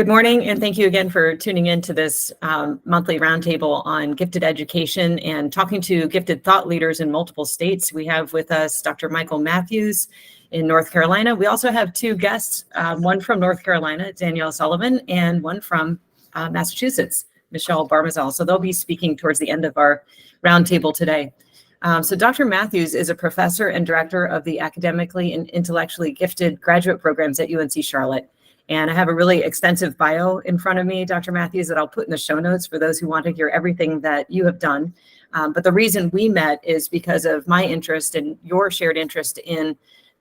Good morning, and thank you again for tuning in to this monthly roundtable on gifted education and talking to gifted thought leaders in multiple states. We have with us Dr. Michael Matthews in North Carolina. We also have two guests, one from North Carolina, Danielle Sullivan, and one from Massachusetts, Michelle Barmazel. So they'll be speaking towards the end of our roundtable today. So Dr. Matthews is a professor and director of the academically and intellectually gifted graduate programs at UNC Charlotte. And I have a really extensive bio in front of me, Dr. Matthews, that I'll put in the show notes for those who want to hear everything that you have done. But the reason we met is because of my interest and your shared interest in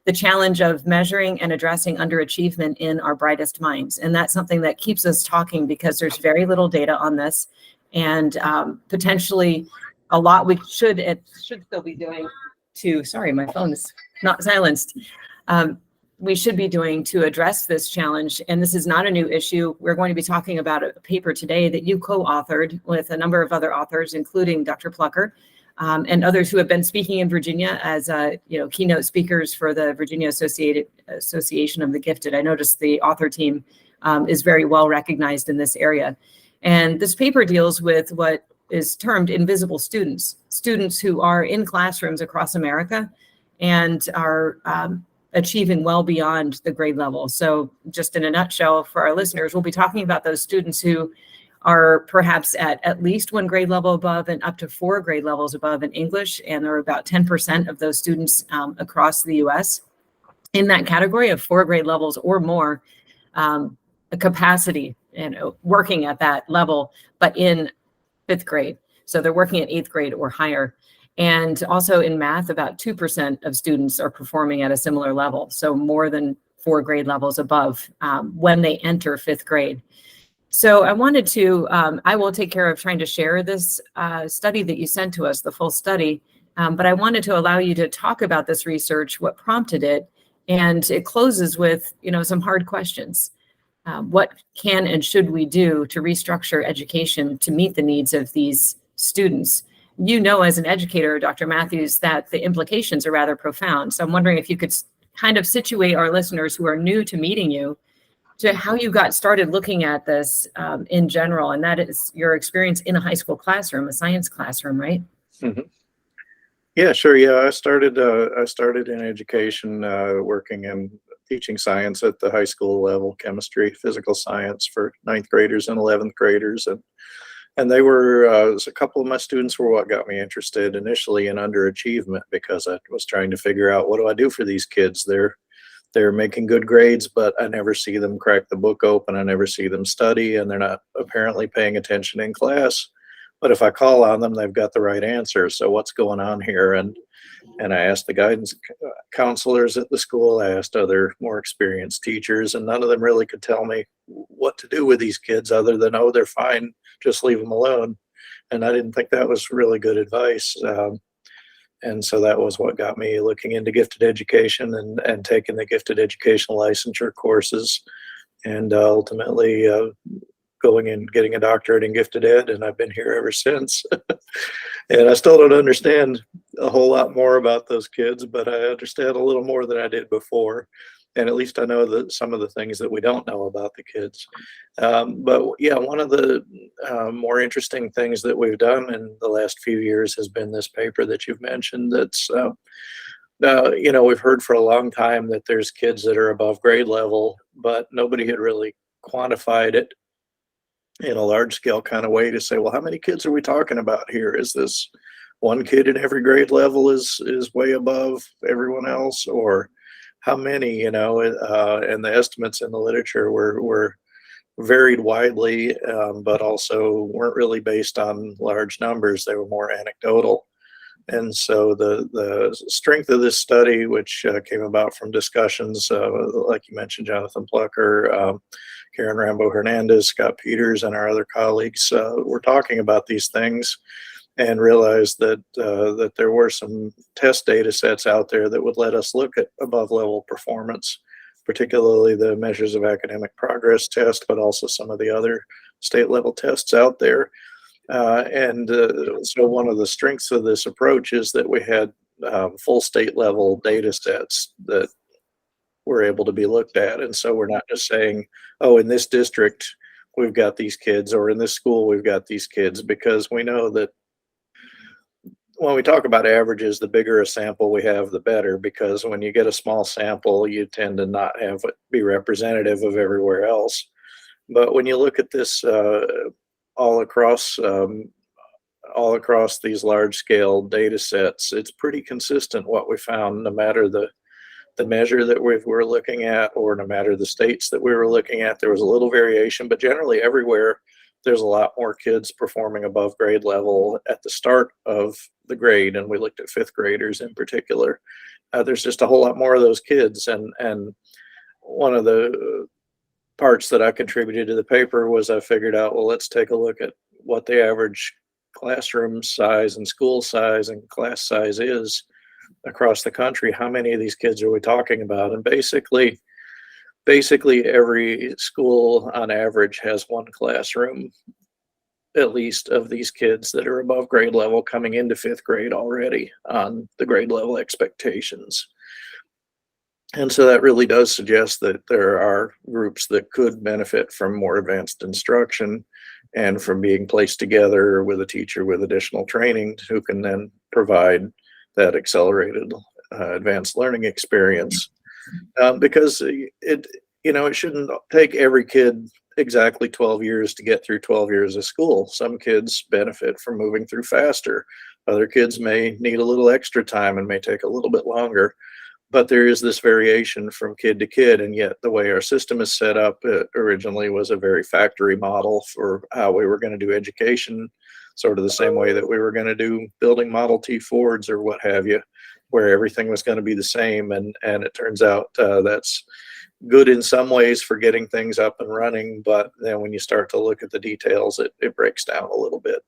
the challenge of measuring and addressing underachievement in our brightest minds. And that's something that keeps us talking because there's very little data on this, and potentially a lot we should still be doing to, sorry, my phone is not silenced. We should be doing to address this challenge. And this is not a new issue. We're going to be talking about a paper today that you co-authored with a number of other authors, including Dr. Plucker, and others who have been speaking in Virginia as keynote speakers for the Virginia Association of the Gifted. I noticed the author team is very well recognized in this area. And this paper deals with what is termed invisible students, students who are in classrooms across America and are achieving well beyond the grade level. So just in a nutshell for our listeners, we'll be talking about those students who are perhaps at least one grade level above and up to 4 grade levels above in English. And there are about 10% of those students across the US in that category of 4 grade levels or more, a capacity and working at that level, but in 5th grade. So they're working at 8th grade or higher. And also in math, about 2% of students are performing at a similar level. So more than 4 grade levels above when they enter 5th grade. So I wanted to, I will take care of trying to share this study that you sent to us, the full study, but I wanted to allow you to talk about this research, what prompted it, and it closes with, some hard questions. What can and should we do to restructure education to meet the needs of these students? As an educator, Dr. Matthews, that the implications are rather profound. So I'm wondering if you could kind of situate our listeners who are new to meeting you to how you got started looking at this in general, and that is your experience in a high school classroom, a science classroom, right? Mm-hmm. Yeah, sure. Yeah, I started in education, working in teaching science at the high school level, chemistry, physical science for 9th graders and 11th graders, and they were, a couple of my students were what got me interested initially in underachievement, because I was trying to figure out, what do I do for these kids? They're making good grades, but I never see them crack the book open. I never see them study, and they're not apparently paying attention in class. But if I call on them, they've got the right answer. So what's going on here? And I asked the guidance counselors at the school, I asked other more experienced teachers, and none of them really could tell me what to do with these kids other than, oh, they're fine, just leave them alone. And I didn't think that was really good advice. And so that was what got me looking into gifted education and taking the gifted education licensure courses, and ultimately going and getting a doctorate in gifted ed, and I've been here ever since. And I still don't understand a whole lot more about those kids, but I understand a little more than I did before. And at least I know that some of the things that we don't know about the kids. But yeah, one of the more interesting things that we've done in the last few years has been this paper that you've mentioned. That's, we've heard for a long time that there's kids that are above grade level, but nobody had really quantified it in a large scale kind of way to say, well, how many kids are we talking about here? Is this one kid in every grade level is way above everyone else, or how many, and the estimates in the literature were varied widely, but also weren't really based on large numbers. They were more anecdotal. And so the strength of this study, which came about from discussions, like you mentioned, Jonathan Plucker, Karen Rambo-Hernandez, Scott Peters, and our other colleagues, were talking about these things, and realized that there were some test data sets out there that would let us look at above level performance, particularly the measures of academic progress test, but also some of the other state level tests out there. So one of the strengths of this approach is that we had full state level data sets that were able to be looked at. And so we're not just saying, oh, in this district, we've got these kids, or in this school, we've got these kids, because we know that when we talk about averages, the bigger a sample we have, the better, because when you get a small sample, you tend to not have it be representative of everywhere else. But when you look at this all across all across these large scale data sets, it's pretty consistent what we found, no matter the measure that we're looking at, or no matter the states that we were looking at. There was a little variation, but generally everywhere there's a lot more kids performing above grade level at the start of the grade, and we looked at fifth graders in particular. There's just a whole lot more of those kids, and one of the parts that I contributed to the paper was I figured out, well, let's take a look at what the average classroom size and school size and class size is across the country. How many of these kids are we talking about? And basically every school on average has one classroom, at least, of these kids that are above grade level coming into fifth grade already on the grade level expectations. And so that really does suggest that there are groups that could benefit from more advanced instruction and from being placed together with a teacher with additional training who can then provide that accelerated advanced learning experience. Because it shouldn't take every kid exactly 12 years to get through 12 years of school. Some kids benefit from moving through faster. Other kids may need a little extra time and may take a little bit longer. But there is this variation from kid to kid, and yet the way our system is set up, it originally was a very factory model for how we were going to do education, sort of the same way that we were going to do building Model T Fords or what have you, where everything was going to be the same. And it turns out that's good in some ways for getting things up and running, but then when you start to look at the details, it breaks down a little bit.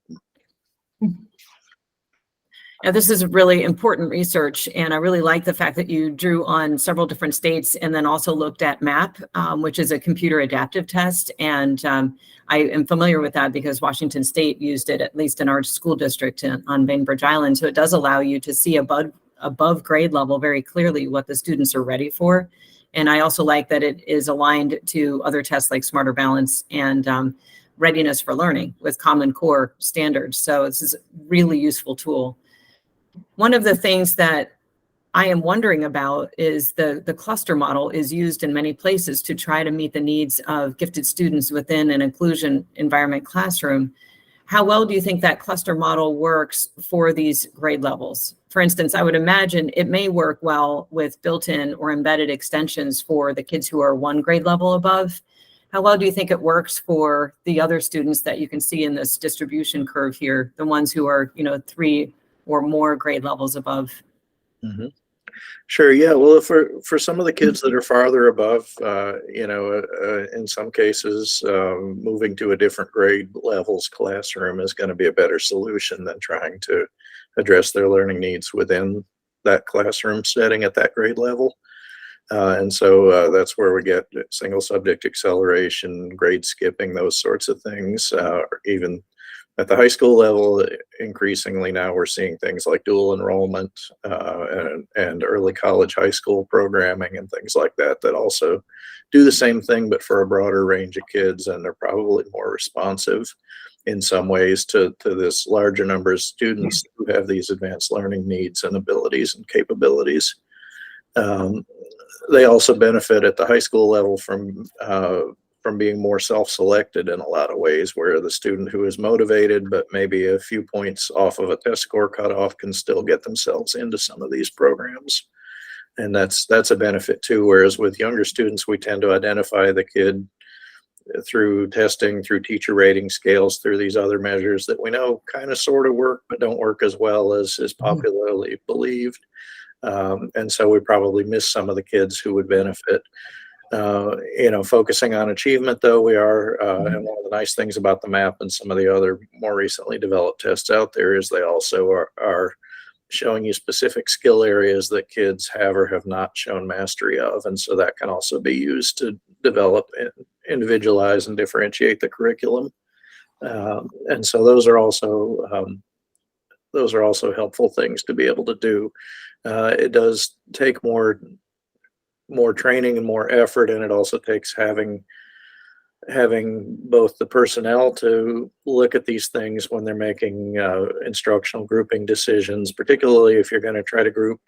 Now, this is really important research, and I really like the fact that you drew on several different states and then also looked at MAP, which is a computer adaptive test. And I am familiar with that because Washington State used it, at least in our school district on Bainbridge Island. So it does allow you to see above grade level very clearly what the students are ready for. And I also like that it is aligned to other tests like Smarter Balance and Readiness for Learning with Common Core standards. So this is a really useful tool. One of the things that I am wondering about is the cluster model is used in many places to try to meet the needs of gifted students within an inclusion environment classroom. How well do you think that cluster model works for these grade levels? For instance, I would imagine it may work well with built-in or embedded extensions for the kids who are one grade level above. How well do you think it works for the other students that you can see in this distribution curve here, the ones who are, 3 or more grade levels above? Mm-hmm. Sure. Yeah. Well, for some of the kids that are farther above, in some cases, moving to a different grade levels classroom is going to be a better solution than trying to address their learning needs within that classroom setting at that grade level. And so that's where we get single subject acceleration, grade skipping, those sorts of things, even at the high school level. Increasingly now we're seeing things like dual enrollment and early college high school programming and things like that also do the same thing, but for a broader range of kids, and they're probably more responsive in some ways to this larger number of students who have these advanced learning needs and abilities and capabilities. They also benefit at the high school level from being more self-selected in a lot of ways, where the student who is motivated but maybe a few points off of a test score cutoff can still get themselves into some of these programs. And that's a benefit too. Whereas with younger students, we tend to identify the kid through testing, through teacher rating scales, through these other measures that we know kind of sort of work, but don't work as well as is popularly believed. And so we probably miss some of the kids who would benefit. Focusing on achievement, though, we are, and one of the nice things about the MAP and some of the other more recently developed tests out there is they also are showing you specific skill areas that kids have or have not shown mastery of. And so that can also be used to develop, individualize, and differentiate the curriculum. And so those are also helpful things to be able to do. It does take more more training and more effort, and it also takes having both the personnel to look at these things when they're making instructional grouping decisions, particularly if you're going to try to group,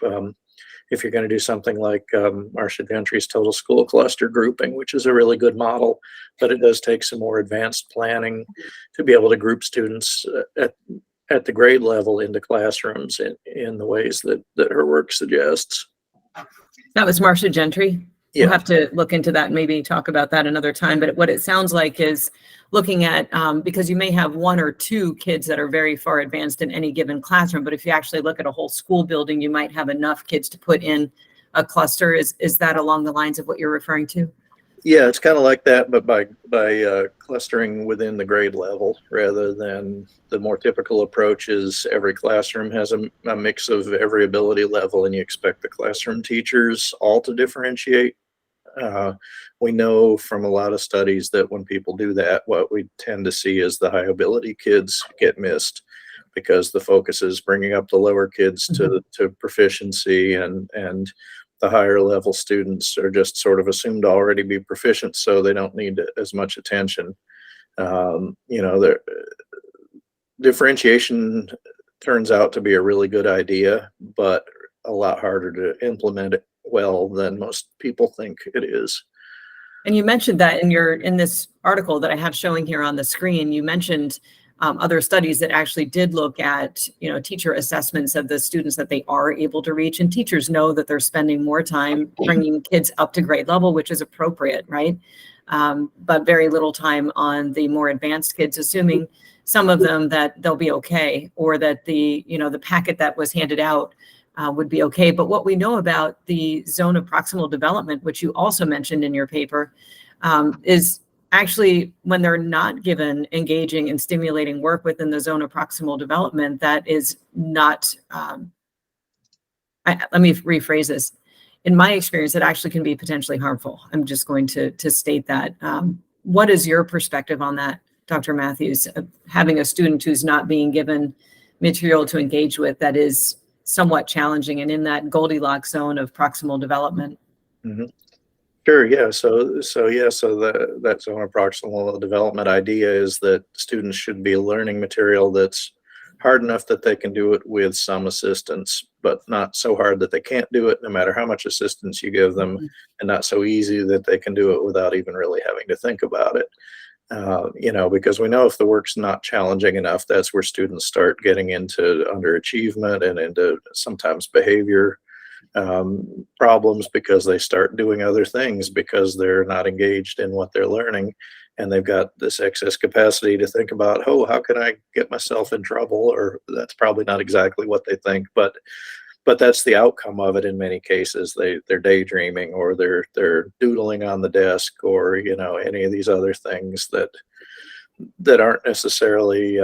if you're going to do something like Marcia Gentry's total school cluster grouping, which is a really good model, but it does take some more advanced planning to be able to group students at the grade level into classrooms in the ways that her work suggests. That was Marcia Gentry. Yeah. We'll have to look into that and maybe talk about that another time. But what it sounds like is looking at, because you may have one or two kids that are very far advanced in any given classroom, but if you actually look at a whole school building, you might have enough kids to put in a cluster. Is that along the lines of what you're referring to? Yeah, it's kind of like that, but by clustering within the grade level rather than the more typical approach is every classroom has a mix of every ability level, and you expect the classroom teachers all to differentiate. We know from a lot of studies that when people do that, what we tend to see is the high ability kids get missed because the focus is bringing up the lower kids to proficiency, and the higher level students are just sort of assumed to already be proficient, so they don't need as much attention. The differentiation turns out to be a really good idea, but a lot harder to implement it well than most people think it is. And you mentioned that in this article that I have showing here on the screen, you mentioned other studies that actually did look at, teacher assessments of the students that they are able to reach. And teachers know that they're spending more time bringing kids up to grade level, which is appropriate, right? But very little time on the more advanced kids, assuming some of them that they'll be okay, or that the packet that was handed out would be okay. But what we know about the zone of proximal development, which you also mentioned in your paper, is actually when they're not given engaging and stimulating work within the zone of proximal development, that is not, let me rephrase this. In my experience, it actually can be potentially harmful. I'm just going to state that. What is your perspective on that, Dr. Matthews, having a student who's not being given material to engage with that is somewhat challenging and in that Goldilocks zone of proximal development? Mm-hmm. Sure. Yeah. So that zone of proximal development idea is that students should be learning material that's hard enough that they can do it with some assistance, but not so hard that they can't do it no matter how much assistance you give them, and not so easy that they can do it without even really having to think about it. Because we know if the work's not challenging enough, that's where students start getting into underachievement and into sometimes behavior problems, because they start doing other things because they're not engaged in what they're learning, and they've got this excess capacity to think about, oh, how can I get myself in trouble? Or that's probably not exactly what they think, but that's the outcome of it in many cases. They're daydreaming, or they're doodling on the desk, or any of these other things that aren't necessarily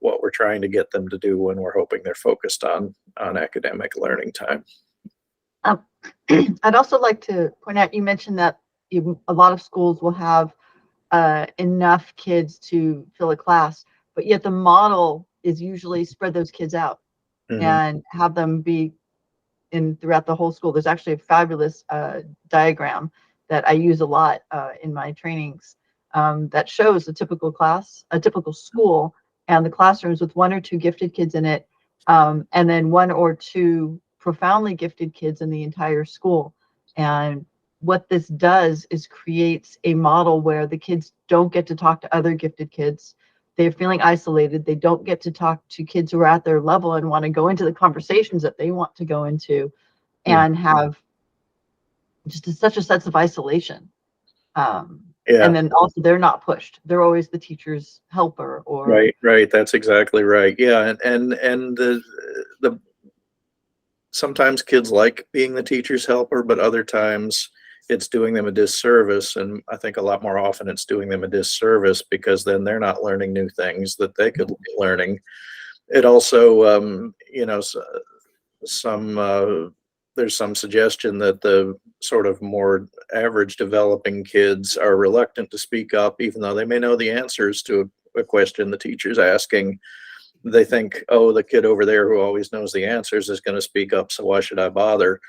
what we're trying to get them to do when we're hoping they're focused on academic learning time. I'd also like to point out, you mentioned that a lot of schools will have enough kids to fill a class, but yet the model is usually spread those kids out and have them be throughout the whole school. There's actually a fabulous diagram that I use a lot in my trainings that shows a typical class, a typical school, and the classrooms with one or two gifted kids in it, and then one or two profoundly gifted kids in the entire school. And what this does is creates a model where the kids don't get to talk to other gifted kids. They're feeling isolated. They don't get to talk to kids who are at their level and want to go into the conversations that they want to go into, and have just such a sense of isolation. And then also they're not pushed. They're always the teacher's helper. Or right. That's exactly right. Yeah, and the sometimes kids like being the teacher's helper, but other times it's doing them a disservice. And I think a lot more often it's doing them a disservice, because then they're not learning new things that they could be learning. It also, there's some suggestion that the sort of more average developing kids are reluctant to speak up, even though they may know the answers to a question the teacher's asking. They think, oh, the kid over there who always knows the answers is going to speak up, so why should I bother?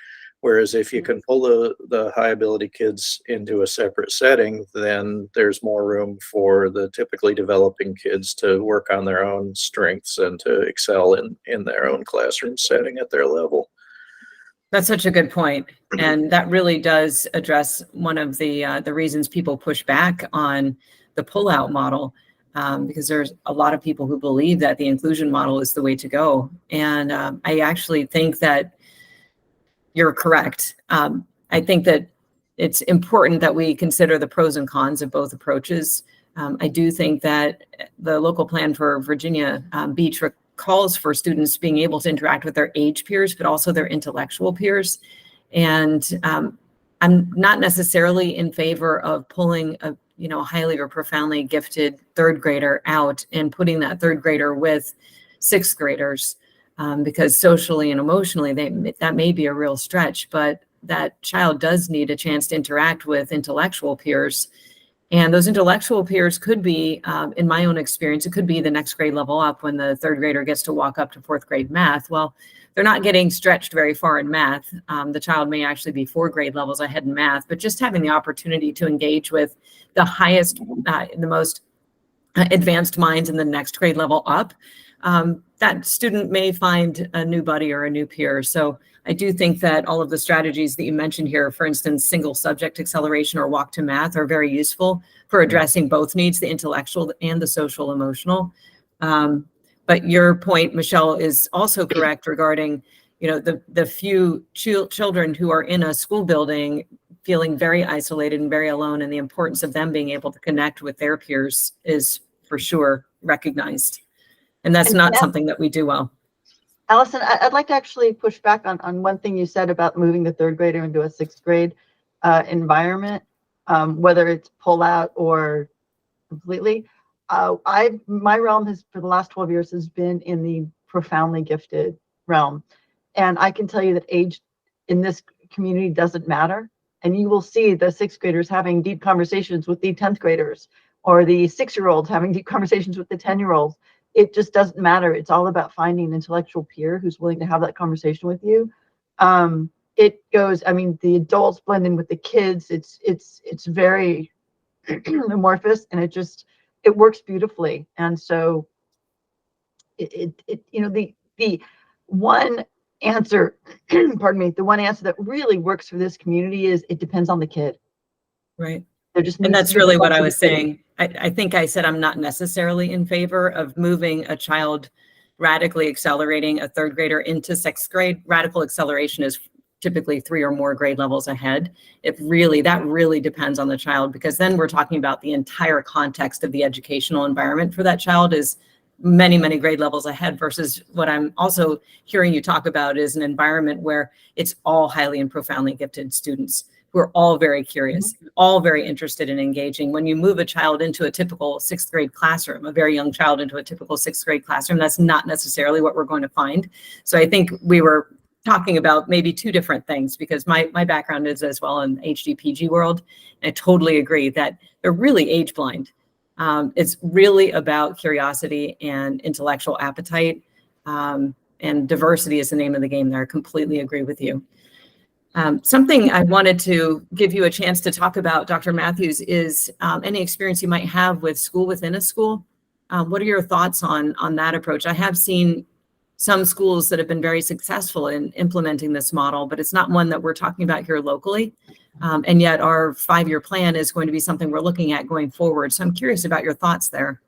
Whereas if you can pull the high ability kids into a separate setting, then there's more room for the typically developing kids to work on their own strengths and to excel in their own classroom setting at their level. That's such a good point. And that really does address one of the reasons people push back on the pullout model, because there's a lot of people who believe that the inclusion model is the way to go. And I actually think that you're correct. I think that it's important that we consider the pros and cons of both approaches. I do think that the local plan for Virginia Beach calls for students being able to interact with their age peers, but also their intellectual peers. And I'm not necessarily in favor of pulling a highly or profoundly gifted third grader out and putting that third grader with sixth graders. Because socially and emotionally, that may be a real stretch, but that child does need a chance to interact with intellectual peers. And those intellectual peers could be, in my own experience, it could be the next grade level up when the third grader gets to walk up to fourth grade math. Well, they're not getting stretched very far in math. The child may actually be 4 grade levels ahead in math, but just having the opportunity to engage with the highest, the most advanced minds in the next grade level up, that student may find a new buddy or a new peer. So I do think that all of the strategies that you mentioned here, for instance, single subject acceleration or walk to math, are very useful for addressing both needs, the intellectual and the social emotional. But your point, Michelle, is also correct regarding, the few children who are in a school building feeling very isolated and very alone, and the importance of them being able to connect with their peers is for sure recognized. And that's not something that we do well. Allison, I'd like to actually push back on one thing you said about moving the third grader into a sixth grade environment, whether it's pull out or completely. My realm has, for the last 12 years, has been in the profoundly gifted realm. And I can tell you that age in this community doesn't matter. And you will see the sixth graders having deep conversations with the 10th graders, or the 6-year-olds having deep conversations with the 10-year-olds. It just doesn't matter. It's all about finding an intellectual peer who's willing to have that conversation with you. It goes, the adults blend in with the kids. It's very amorphous, and it works beautifully. And so the one answer, pardon me, the one answer that really works for this community is it depends on the kid. Right. And that's really what I was saying. I think I said I'm not necessarily in favor of moving a child, radically accelerating a third grader into sixth grade. Radical acceleration is typically 3 or more grade levels ahead. That really depends on the child, because then we're talking about the entire context of the educational environment for that child is many, many grade levels ahead, versus what I'm also hearing you talk about is an environment where it's all highly and profoundly gifted students. We're all very curious, all very interested in engaging. When you move a child into a typical sixth grade classroom, a very young child into a typical sixth grade classroom, that's not necessarily what we're going to find. So I think we were talking about maybe 2 different things, because my background is as well in HD/PG world. And I totally agree that they're really age blind. It's really about curiosity and intellectual appetite, and diversity is the name of the game there. I completely agree with you. Something I wanted to give you a chance to talk about, Dr. Matthews, is any experience you might have with school within a school. What are your thoughts on that approach? I have seen some schools that have been very successful in implementing this model, but it's not one that we're talking about here locally. And yet our 5-year plan is going to be something we're looking at going forward. So I'm curious about your thoughts there.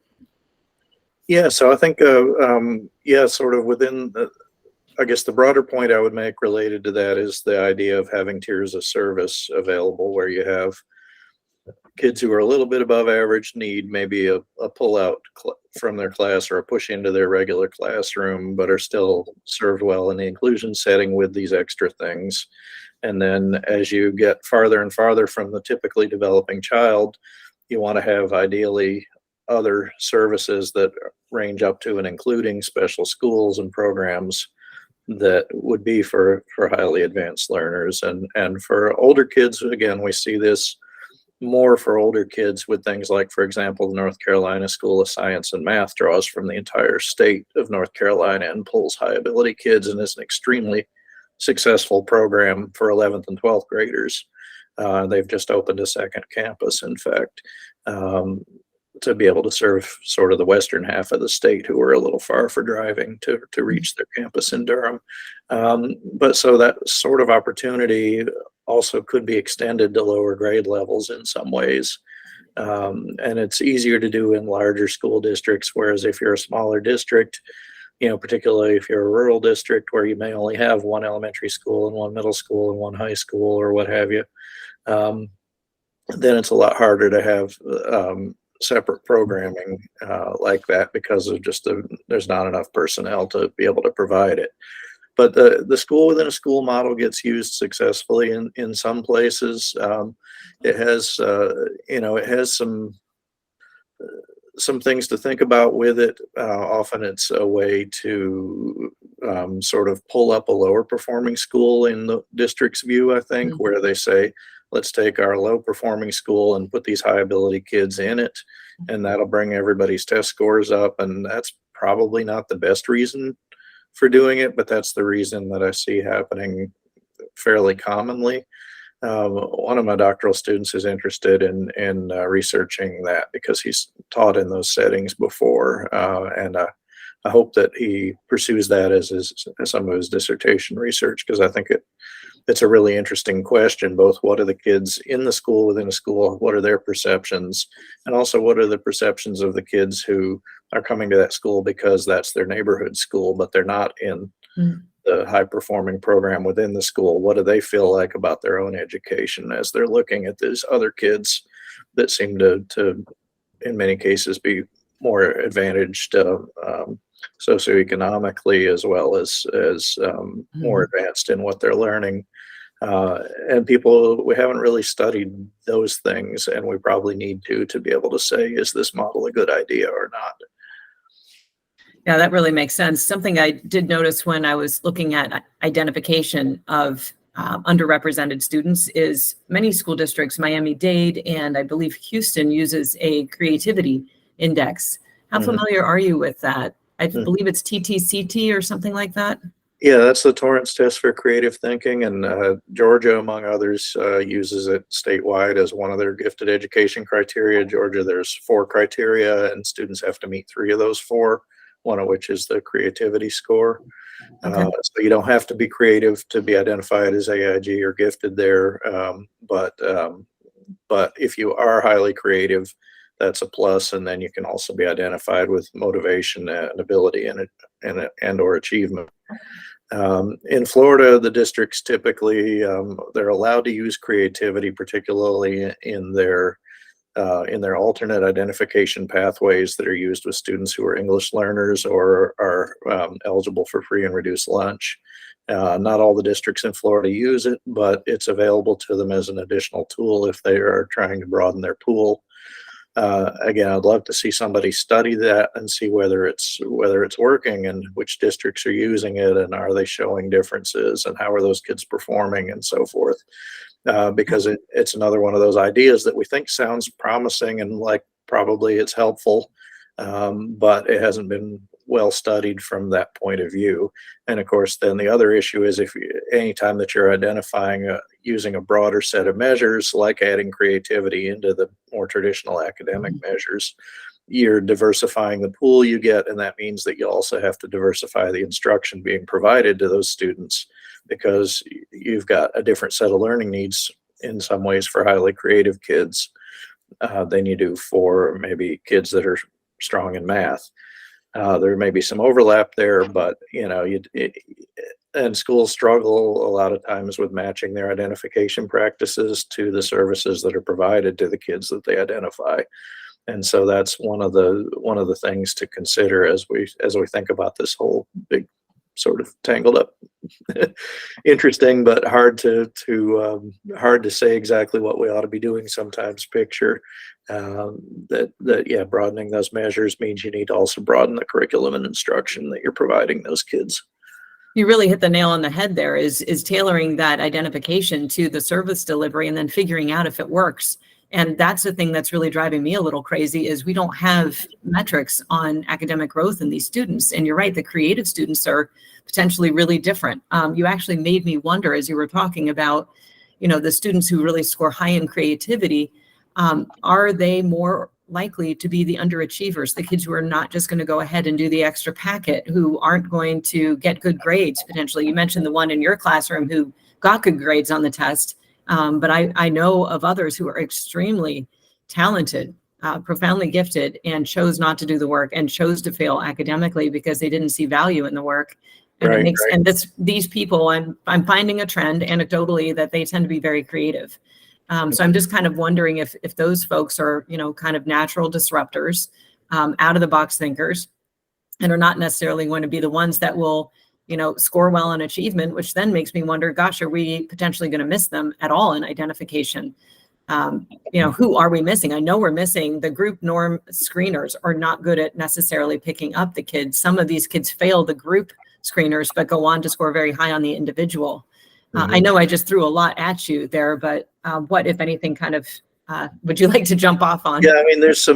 Yeah, so I think, sort of within I guess the broader point I would make related to that is the idea of having tiers of service available, where you have kids who are a little bit above average need maybe a pull out from their class or a push into their regular classroom, but are still served well in the inclusion setting with these extra things. And then as you get farther and farther from the typically developing child, you want to have ideally other services that range up to and including special schools and programs that would be for highly advanced learners. And for older kids, again, we see this more for older kids with things like, for example, the North Carolina School of Science and Math draws from the entire state of North Carolina and pulls high ability kids and is an extremely successful program for 11th and 12th graders. They've just opened a second campus, in fact, to be able to serve sort of the western half of the state who are a little far for driving to reach their campus in Durham. But so that sort of opportunity also could be extended to lower grade levels in some ways. And it's easier to do in larger school districts, whereas if you're a smaller district, particularly if you're a rural district where you may only have one elementary school and one middle school and one high school or what have you, then it's a lot harder to have separate programming like that because of just there's not enough personnel to be able to provide it. But the school within a school model gets used successfully in some places. It has it has some things to think about with it. Often it's a way to sort of pull up a lower performing school in the district's view, I think, where they say, let's take our low performing school and put these high ability kids in it, and that'll bring everybody's test scores up. And that's probably not the best reason for doing it, but that's the reason that I see happening fairly commonly. One of my doctoral students is interested in researching that because he's taught in those settings before, and I hope that he pursues that as some of his dissertation research, because I think it's a really interesting question. Both what are the kids in the school within a school, what are their perceptions, and also what are the perceptions of the kids who are coming to that school because that's their neighborhood school, but they're not in the high performing program within the school. What do they feel like about their own education as they're looking at these other kids that seem to in many cases be more advantaged socioeconomically, as well as more advanced in what they're learning. And we haven't really studied those things, and we probably need to be able to say, is this model a good idea or not? Yeah, that really makes sense. Something I did notice when I was looking at identification of underrepresented students is many school districts, Miami-Dade, and I believe Houston uses a creativity index. How familiar are you with that? I believe it's TTCT or something like that. Yeah, that's the Torrance test for creative thinking, and Georgia, among others, uses it statewide as one of their gifted education criteria. Georgia, there's 4 criteria, and students have to meet 3 of those 4, one of which is the creativity score. Okay. So you don't have to be creative to be identified as AIG or gifted there, but if you are highly creative, that's a plus, and then you can also be identified with motivation and ability and or achievement. In Florida, the districts typically they're allowed to use creativity, particularly in their alternate identification pathways that are used with students who are English learners or are eligible for free and reduced lunch. Not all the districts in Florida use it, but it's available to them as an additional tool if they are trying to broaden their pool. Again, I'd love to see somebody study that and see whether it's working and which districts are using it, and are they showing differences, and how are those kids performing, and so forth. Because it's another one of those ideas that we think sounds promising and like probably it's helpful, but it hasn't been well studied from that point of view. And of course, then the other issue is anytime that you're identifying using a broader set of measures, like adding creativity into the more traditional academic measures, you're diversifying the pool you get, and that means that you also have to diversify the instruction being provided to those students, because you've got a different set of learning needs in some ways for highly creative kids than you do for maybe kids that are strong in math. There may be some overlap there, but and schools struggle a lot of times with matching their identification practices to the services that are provided to the kids that they identify. And so that's one of the things to consider as we think about this whole big sort of tangled up, interesting but hard to say exactly what we ought to be doing sometimes picture. Broadening those measures means you need to also broaden the curriculum and instruction that you're providing those kids. You really hit the nail on the head there, is tailoring that identification to the service delivery and then figuring out if it works. And that's the thing that's really driving me a little crazy is we don't have metrics on academic growth in these students. And you're right, the creative students are potentially really different. You actually made me wonder as you were talking about, the students who really score high in creativity, are they more likely to be the underachievers, the kids who are not just going to go ahead and do the extra packet, who aren't going to get good grades potentially? You mentioned the one in your classroom who got good grades on the test. But I know of others who are extremely talented, profoundly gifted, and chose not to do the work and chose to fail academically because they didn't see value in the work. And Right, it makes, right. and these people, I'm finding a trend anecdotally that they tend to be very creative. So I'm just kind of wondering if those folks are, kind of natural disruptors, out of the box thinkers, and are not necessarily going to be the ones that will, score well on achievement, which then makes me wonder, gosh, are we potentially going to miss them at all in identification? Who are we missing? I know we're missing the group norm screeners are not good at necessarily picking up the kids. Some of these kids fail the group screeners, but go on to score very high on the individual. I know I just threw a lot at you there, but what, if anything, kind of would you like to jump off on? Yeah, I mean, there's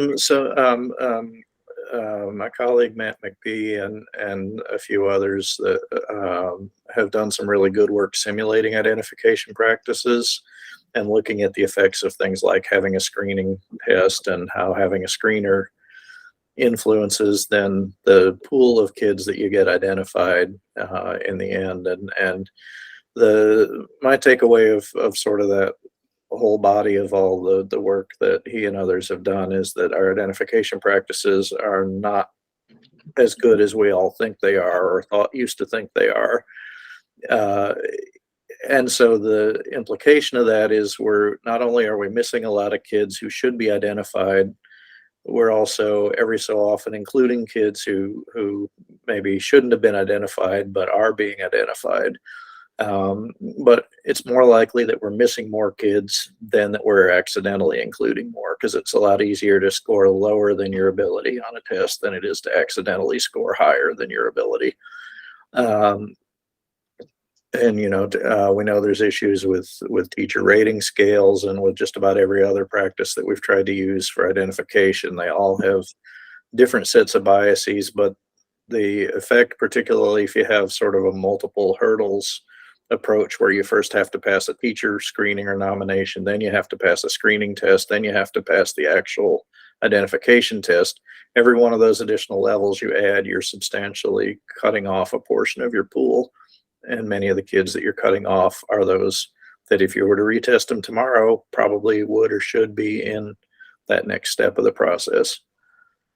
my colleague Matt McPhee and a few others that have done some really good work simulating identification practices and looking at the effects of things like having a screening test and how having a screener influences then the pool of kids that you get identified in the end. And my takeaway of sort of that whole body of all the work that he and others have done is that our identification practices are not as good as we all think they are or used to think they are. And so the implication of that is we're not only are we missing a lot of kids who should be identified, we're also every so often including kids who maybe shouldn't have been identified but are being identified. But it's more likely that we're missing more kids than that we're accidentally including more, because it's a lot easier to score lower than your ability on a test than it is to accidentally score higher than your ability. And we know there's issues with teacher rating scales and with just about every other practice that we've tried to use for identification. They all have different sets of biases, but the effect, particularly if you have sort of a multiple hurdles approach where you first have to pass a teacher screening or nomination, then you have to pass a screening test, then you have to pass the actual identification test. Every one of those additional levels you add, you're substantially cutting off a portion of your pool. And many of the kids that you're cutting off are those that if you were to retest them tomorrow, probably would or should be in that next step of the process.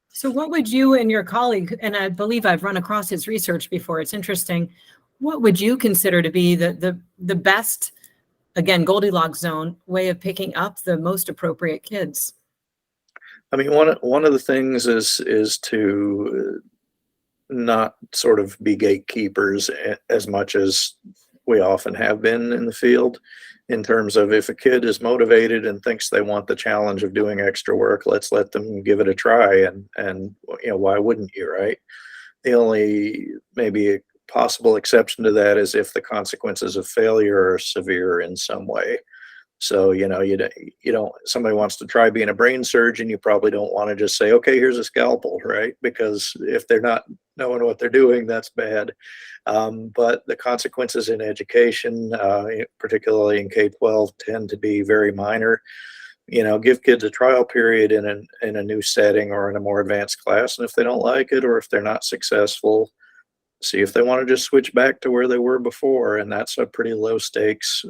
So what would you and your colleague, and I believe I've run across his research before, it's interesting, what would you consider to be the best, again, Goldilocks zone way of picking up the most appropriate kids? I mean, one of the things is to not sort of be gatekeepers as much as we often have been in the field, in terms of if a kid is motivated and thinks they want the challenge of doing extra work, let's let them give it a try. And why wouldn't you, right? The only maybe possible exception to that is if the consequences of failure are severe in some way. So, you don't, somebody wants to try being a brain surgeon, you probably don't want to just say, okay, here's a scalpel, right? Because if they're not knowing what they're doing, that's bad. But the consequences in education, particularly in K-12, tend to be very minor. Give kids a trial period in a new setting or in a more advanced class. And if they don't like it, or if they're not successful, see if they want to just switch back to where they were before. And that's a pretty low stakes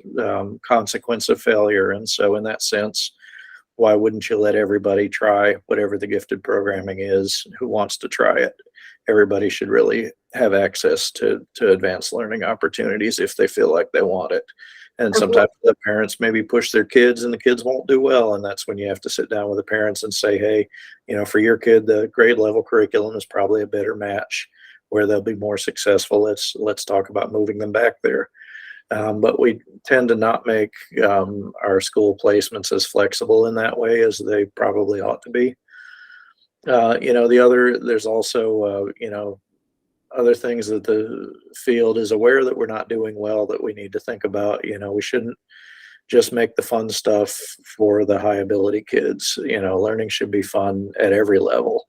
consequence of failure. And so in that sense, why wouldn't you let everybody try whatever the gifted programming is who wants to try it? Everybody should really have access to advanced learning opportunities if they feel like they want it. And sometimes the parents maybe push their kids and the kids won't do well. And that's when you have to sit down with the parents and say, hey, for your kid, the grade level curriculum is probably a better match where they'll be more successful. Let's talk about moving them back there. But we tend to not make our school placements as flexible in that way as they probably ought to be. There's also, other things that the field is aware that we're not doing well that we need to think about. We shouldn't just make the fun stuff for the high ability kids. Learning should be fun at every level.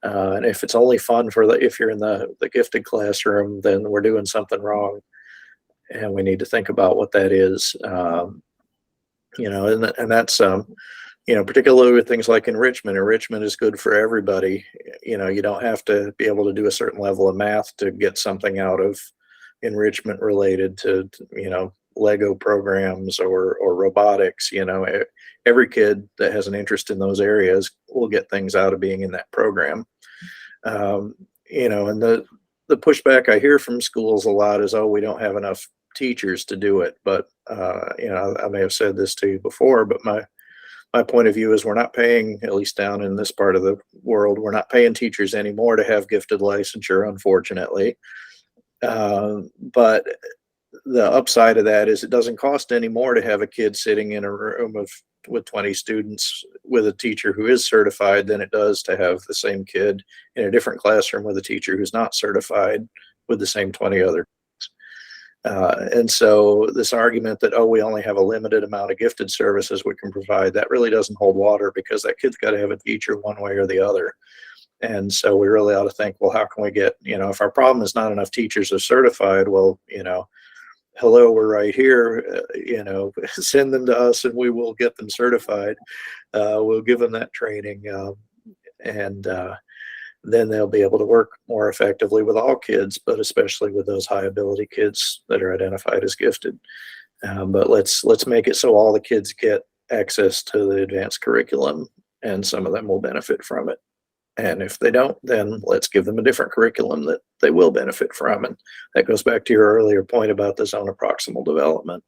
And if it's only fun if you're in the gifted classroom, then we're doing something wrong, and we need to think about what that is. And that's particularly with things like enrichment. Enrichment is good for everybody. You don't have to be able to do a certain level of math to get something out of enrichment related to Lego programs or robotics. Every kid that has an interest in those areas will get things out of being in that program. And the pushback I hear from schools a lot is, oh, we don't have enough teachers to do it. But I may have said this to you before, but my point of view is we're not paying, at least down in this part of the world, we're not paying teachers anymore to have gifted licensure, unfortunately. But the upside of that is it doesn't cost any more to have a kid sitting in a room with 20 students with a teacher who is certified than it does to have the same kid in a different classroom with a teacher who's not certified with the same 20 other. And so this argument that, oh, we only have a limited amount of gifted services we can provide, that really doesn't hold water, because that kid's got to have a teacher one way or the other. And so we really ought to think, well, how can we get, if our problem is not enough teachers are certified, well, hello, we're right here, send them to us and we will get them certified. We'll give them that training, and then they'll be able to work more effectively with all kids, but especially with those high ability kids that are identified as gifted. But let's make it so all the kids get access to the advanced curriculum, and some of them will benefit from it. And if they don't, then let's give them a different curriculum that they will benefit from. And that goes back to your earlier point about the zone of proximal development.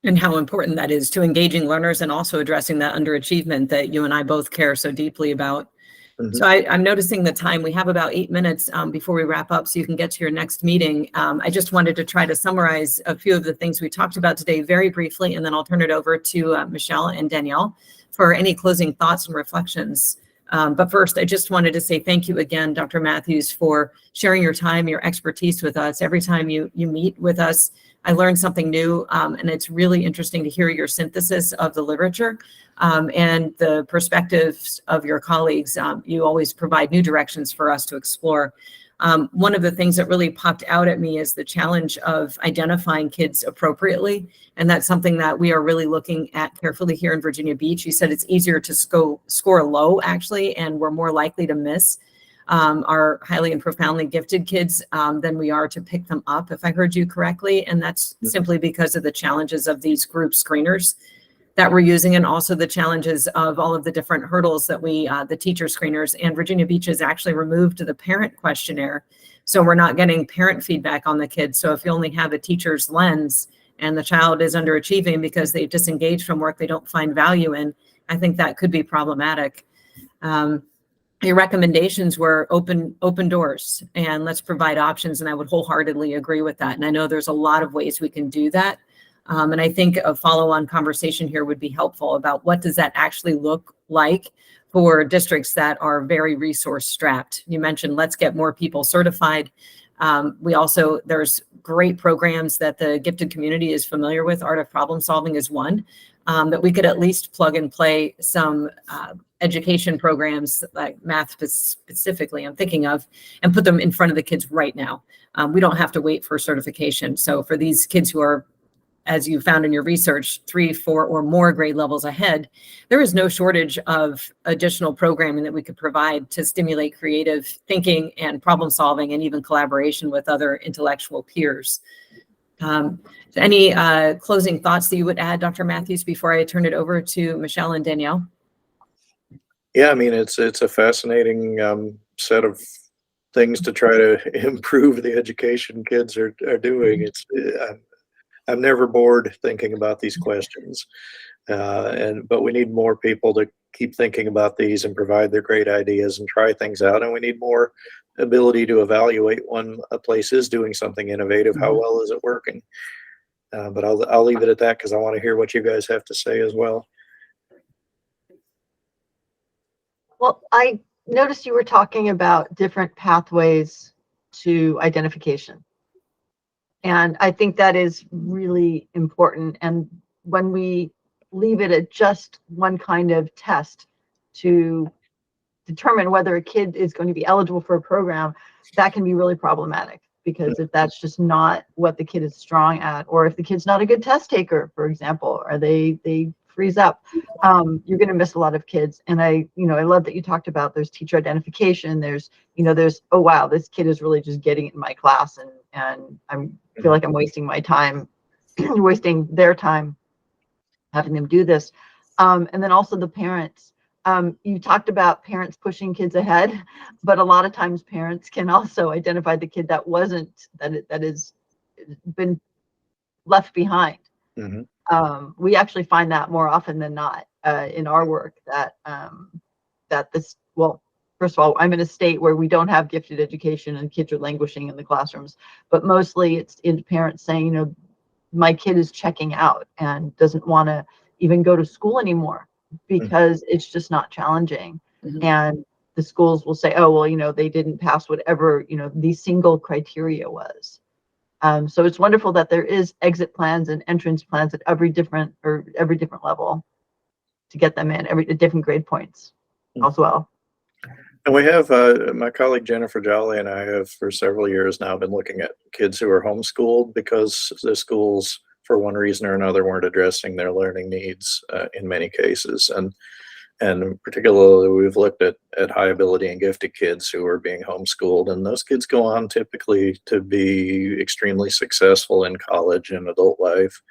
And how important that is to engaging learners and also addressing that underachievement that you and I both care so deeply about. Mm-hmm. So I'm noticing the time. We have about 8 minutes before we wrap up, so you can get to your next meeting. I just wanted to try to summarize a few of the things we talked about today very briefly, and then I'll turn it over to Michelle and Danielle for any closing thoughts and reflections. But first, I just wanted to say thank you again, Dr. Matthews, for sharing your time, your expertise with us. Every time you meet with us, I learn something new, and it's really interesting to hear your synthesis of the literature and the perspectives of your colleagues. You always provide new directions for us to explore. One of the things that really popped out at me is the challenge of identifying kids appropriately. And that's something that we are really looking at carefully here in Virginia Beach. You said it's easier to score low, actually, and we're more likely to miss our highly and profoundly gifted kids than we are to pick them up, if I heard you correctly. And that's simply because of the challenges of these group screeners that we're using, and also the challenges of all of the different hurdles that the teacher screeners, and Virginia Beach has actually removed the parent questionnaire. So we're not getting parent feedback on the kids. So if you only have a teacher's lens and the child is underachieving because they've disengaged from work they don't find value in, I think that could be problematic. Your recommendations were open doors and let's provide options. And I would wholeheartedly agree with that. And I know there's a lot of ways we can do that. And I think a follow-on conversation here would be helpful about what does that actually look like for districts that are very resource strapped. You mentioned let's get more people certified. There's great programs that the gifted community is familiar with. Art of Problem Solving is one that we could at least plug and play some education programs like math specifically I'm thinking of, and put them in front of the kids right now. We don't have to wait for certification. So for these kids who are, as you found in your research, 3, 4, or more grade levels ahead, there is no shortage of additional programming that we could provide to stimulate creative thinking and problem solving and even collaboration with other intellectual peers. Any closing thoughts that you would add, Dr. Matthews, before I turn it over to Michelle and Danielle? Yeah, I mean, it's a fascinating set of things to try to improve the education kids are doing. I'm never bored thinking about these questions, but we need more people to keep thinking about these and provide their great ideas and try things out. And we need more ability to evaluate when a place is doing something innovative. How well is it working? But I'll leave it at that because I want to hear what you guys have to say as well. Well, I noticed you were talking about different pathways to identification. And I think that is really important. And when we leave it at just one kind of test to determine whether a kid is going to be eligible for a program, that can be really problematic, because if that's just not what the kid is strong at, or if the kid's not a good test taker, for example, or they freeze up, you're going to miss a lot of kids. And I love that you talked about there's teacher identification. There's oh wow, this kid is really just getting it in my class, and I feel like I'm wasting my time, wasting their time, having them do this. And then also the parents. You talked about parents pushing kids ahead, but a lot of times parents can also identify the kid that has been left behind. Mm-hmm. We actually find that more often than not in our work, that first of all, I'm in a state where we don't have gifted education and kids are languishing in the classrooms, but mostly it's in parents saying, my kid is checking out and doesn't want to even go to school anymore because it's just not challenging. Mhm. And the schools will say, oh, well, they didn't pass whatever, the single criteria was. So it's wonderful that there is exit plans and entrance plans at every different level to get them in, at different grade points as well. And we have, my colleague Jennifer Jolly and I have for several years now been looking at kids who are homeschooled because the schools, for one reason or another, weren't addressing their learning needs in many cases. And particularly, we've looked at high ability and gifted kids who are being homeschooled. And those kids go on typically to be extremely successful in college and adult life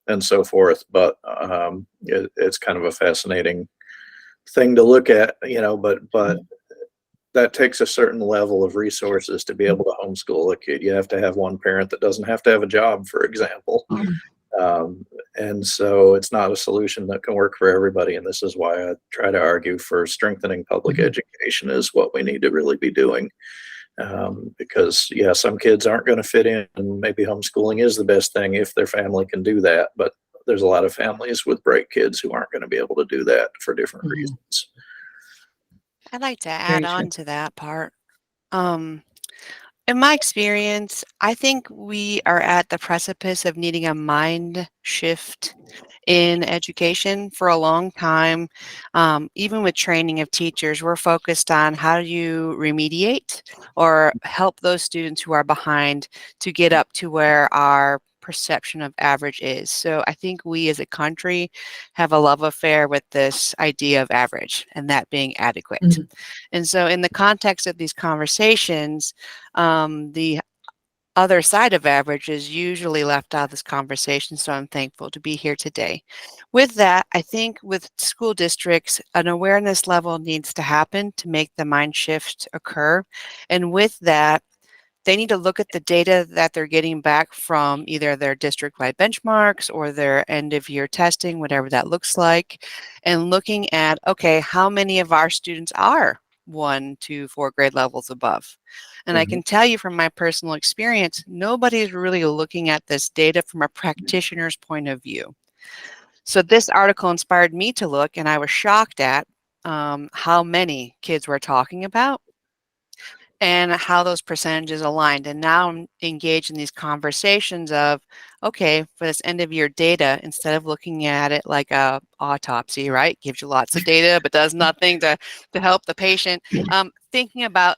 and so forth. But it's kind of a fascinating thing to look at, but that takes a certain level of resources to be able to homeschool a kid. You have to have one parent that doesn't have to have a job, for example. And so it's not a solution that can work for everybody. And this is why I try to argue for strengthening public education is what we need to really be doing. Because, some kids aren't going to fit in, and maybe homeschooling is the best thing if their family can do that. But there's a lot of families with bright kids who aren't going to be able to do that for different reasons. I'd like to add on to that part. In my experience, I think we are at the precipice of needing a mind shift in education. For a long time. Even with training of teachers, we're focused on how do you remediate or help those students who are behind to get up to where our perception of average is. So I think we as a country have a love affair with this idea of average and that being adequate. And so in the context of these conversations, the other side of average is usually left out of this conversation, so I'm thankful to be here today. With that, I think with school districts, an awareness level needs to happen to make the mind shift occur. And with that, they need to look at the data that they're getting back from either their district-wide benchmarks or their end-of-year testing, whatever that looks like, and looking at, okay, how many of our students are 1 to 4 grade levels above? And I can tell you from my personal experience, nobody's really looking at this data from a practitioner's point of view. So this article inspired me to look, and I was shocked at how many kids we're talking about and how those percentages aligned. And now I'm engaged in these conversations of, okay, for this end of year data, instead of looking at it like a autopsy, right? Gives you lots of data, but does nothing to help the patient. Thinking about,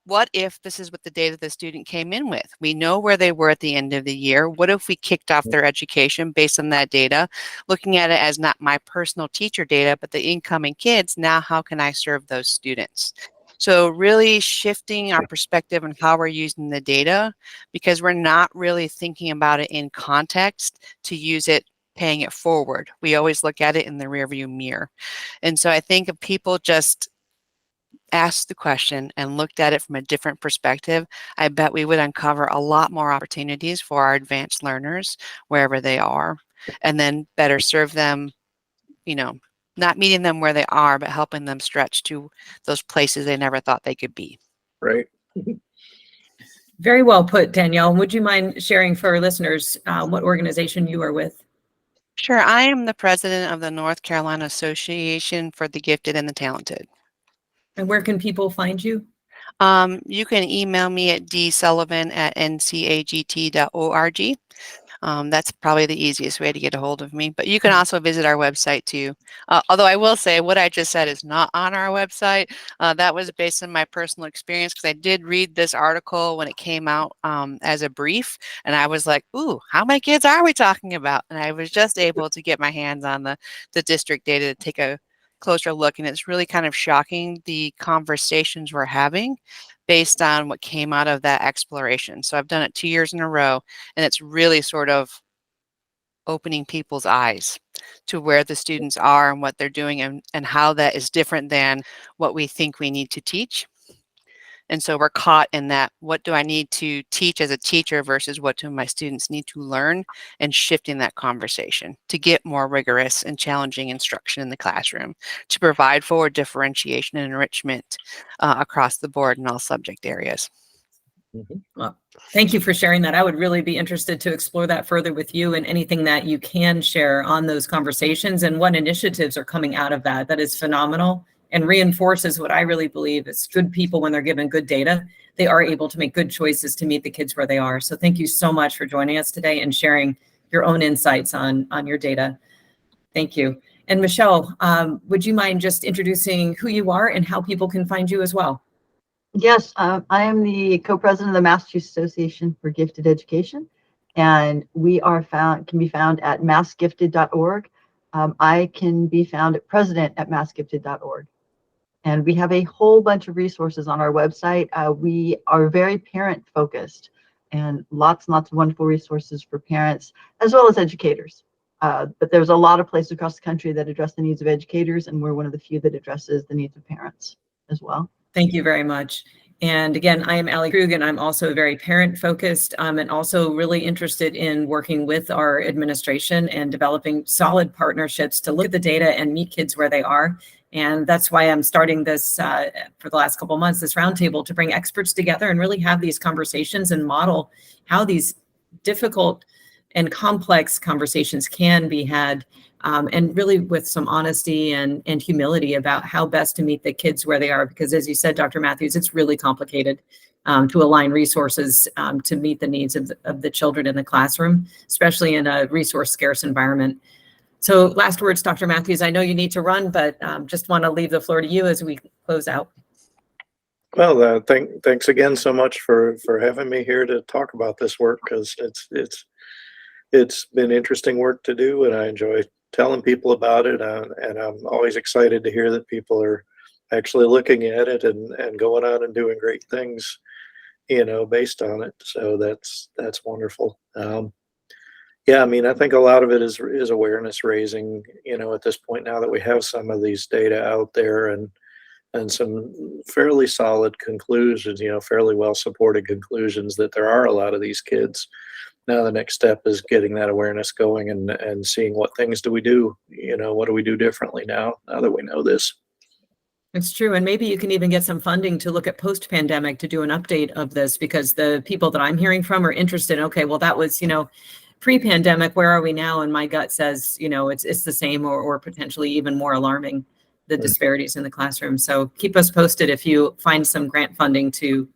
what if this is what the data the student came in with? We know where they were at the end of the year. What if we kicked off their education based on that data? Looking at it as not my personal teacher data, but the incoming kids. Now, how can I serve those students? So really shifting our perspective on how we're using the data, because we're not really thinking about it in context to use it, paying it forward. We always look at it in the rearview mirror. And so I think if people just asked the question and looked at it from a different perspective, I bet we would uncover a lot more opportunities for our advanced learners wherever they are, and then better serve them, not meeting them where they are, but helping them stretch to those places they never thought they could be. Right. Very well put, Danielle. Would you mind sharing for our listeners what organization you are with? Sure. I am the president of the North Carolina Association for the Gifted and the Talented. And where can people find you? You can email me at dsullivan@ncagt.org. That's probably the easiest way to get a hold of me. But you can also visit our website too. Although I will say what I just said is not on our website. That was based on my personal experience because I did read this article when it came out as a brief. And I was like, ooh, how many kids are we talking about? And I was just able to get my hands on the district data to take a closer look. And it's really kind of shocking the conversations we're having based on what came out of that exploration. So I've done it 2 years in a row, and it's really sort of opening people's eyes to where the students are and what they're doing and how that is different than what we think we need to teach. And so we're caught in that, what do I need to teach as a teacher versus what do my students need to learn, and shifting that conversation to get more rigorous and challenging instruction in the classroom to provide for differentiation and enrichment across the board in all subject areas. Well, thank you for sharing that. I would really be interested to explore that further with you and anything that you can share on those conversations and what initiatives are coming out of that. That is phenomenal and reinforces what I really believe is good people, when they're given good data, they are able to make good choices to meet the kids where they are. So thank you so much for joining us today and sharing your own insights on your data. Thank you. And Michelle, would you mind just introducing who you are and how people can find you as well? Yes, I am the co-president of the Massachusetts Association for Gifted Education, and we can be found at massgifted.org. I can be found at president@massgifted.org. And we have a whole bunch of resources on our website. We are very parent focused, and lots and lots of wonderful resources for parents as well as educators. But there's a lot of places across the country that address the needs of educators, and we're one of the few that addresses the needs of parents as well. Thank you very much. And again, I am Allie Krug, and I'm also very parent focused and also really interested in working with our administration and developing solid partnerships to look at the data and meet kids where they are. And that's why I'm starting this for the last couple of months, this roundtable, to bring experts together and really have these conversations and model how these difficult and complex conversations can be had, and really with some honesty and humility about how best to meet the kids where they are. Because as you said, Dr. Matthews, it's really complicated to align resources to meet the needs of the children in the classroom, especially in a resource scarce environment. So last words, Dr. Matthews, I know you need to run, but just want to leave the floor to you as we close out. Well, thanks again so much for having me here to talk about this work, because it's been interesting work to do, and I enjoy telling people about it, and I'm always excited to hear that people are actually looking at it and going on and doing great things, based on it. So that's wonderful. Yeah, I mean, I think a lot of it is awareness raising, at this point, now that we have some of these data out there and some fairly solid conclusions, fairly well supported conclusions that there are a lot of these kids. Now the next step is getting that awareness going and seeing what things do we do, what do we do differently now that we know this. It's true. And maybe you can even get some funding to look at post-pandemic to do an update of this, because the people that I'm hearing from are interested. Okay, well, that was, pre-pandemic, where are we now? And my gut says, it's the same or potentially even more alarming, the disparities in the classroom. So keep us posted if you find some grant funding to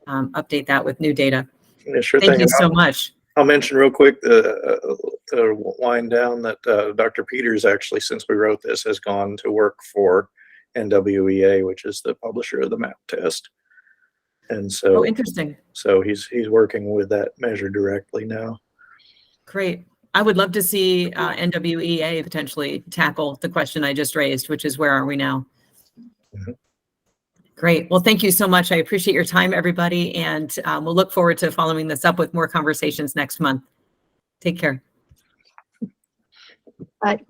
update that with new data. Yeah, sure. Thank you so much. I'll mention real quick to wind down that Dr. Peters, actually, since we wrote this, has gone to work for NWEA, which is the publisher of the MAP test. And so, interesting. So he's working with that measure directly now. Great. I would love to see NWEA potentially tackle the question I just raised, which is where are we now? Mm-hmm. Great. Well, thank you so much. I appreciate your time, everybody. And we'll look forward to following this up with more conversations next month. Take care. Bye.